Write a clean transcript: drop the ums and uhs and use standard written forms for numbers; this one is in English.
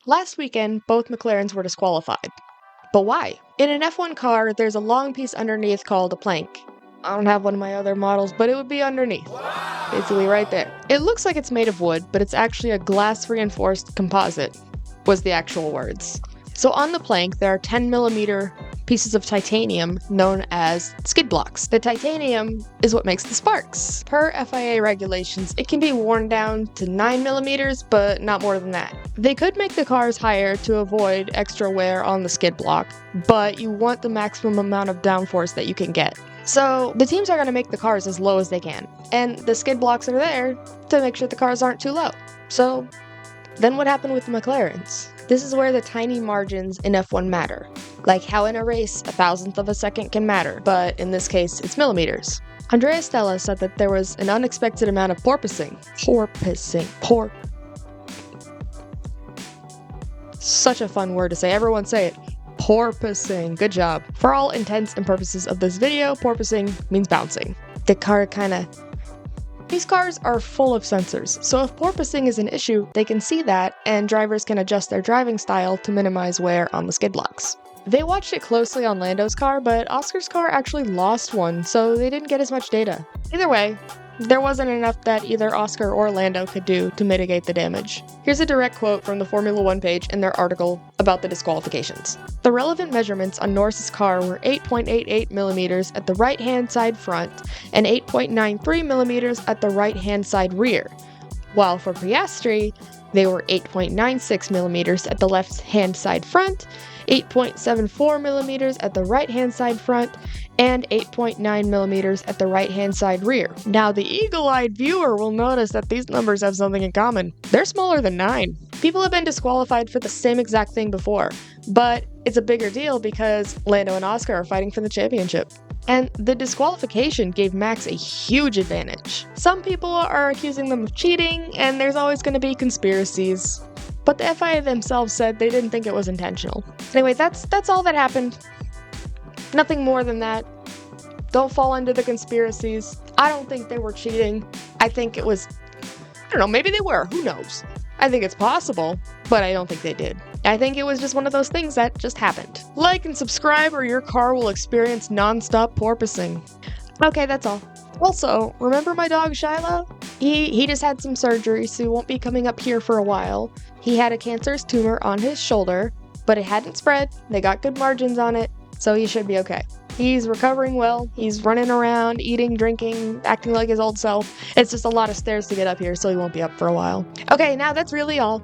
Last weekend, both McLarens were disqualified. But why? In an F1 car, there's a long piece underneath called a plank. I don't have one of my other models, but it would be underneath. Basically right there. It looks like it's made of wood, but it's actually a glass-reinforced composite, was the actual words. So on the plank, there are 10mm pieces of titanium known as skid blocks. The titanium is what makes the sparks. Per FIA regulations, it can be worn down to 9mm, but not more than that. They could make the cars higher to avoid extra wear on the skid block, but you want the maximum amount of downforce that you can get. So the teams are going to make the cars as low as they can, and the skid blocks are there to make sure the cars aren't too low. So then what happened with the McLarens? This is where the tiny margins in F1 matter. Like how in a race, 1,000th of a second can matter, but in this case, it's millimeters. Andrea Stella said that there was an unexpected amount of porpoising. Such a fun word to say. Everyone say it. Porpoising. Good job. For all intents and purposes of this video, porpoising means bouncing. The car These cars are full of sensors, so if porpoising is an issue, they can see that, and drivers can adjust their driving style to minimize wear on the skid blocks. They watched it closely on Lando's car, but Oscar's car actually lost one, so they didn't get as much data. Either way, there wasn't enough that either Oscar or Lando could do to mitigate the damage. Here's a direct quote from the Formula 1 page in their article about the disqualifications. The relevant measurements on Norris's car were 8.88mm at the right-hand side front and 8.93mm at the right-hand side rear, while for Piastri, they were 8.96mm at the left-hand side front, 8.74mm at the right-hand side front, and 8.9mm at the right-hand side rear. Now, the eagle-eyed viewer will notice that these numbers have something in common. They're smaller than 9. People have been disqualified for the same exact thing before, but it's a bigger deal because Lando and Oscar are fighting for the championship. And the disqualification gave Max a huge advantage. Some people are accusing them of cheating, and there's always going to be conspiracies. But the FIA themselves said they didn't think it was intentional. Anyway, that's all that happened. Nothing more than that. Don't fall into the conspiracies. I don't think they were cheating. I think it was... I don't know, maybe they were. Who knows? I think it's possible, but I don't think they did. I think it was just one of those things that just happened. Like and subscribe or your car will experience non-stop porpoising. Okay, that's all. Also, remember my dog Shiloh? He just had some surgery, so he won't be coming up here for a while. He had a cancerous tumor on his shoulder, but it hadn't spread. They got good margins on it, so he should be okay. He's recovering well. He's running around, eating, drinking, acting like his old self. It's just a lot of stairs to get up here, so he won't be up for a while. Okay, now that's really all.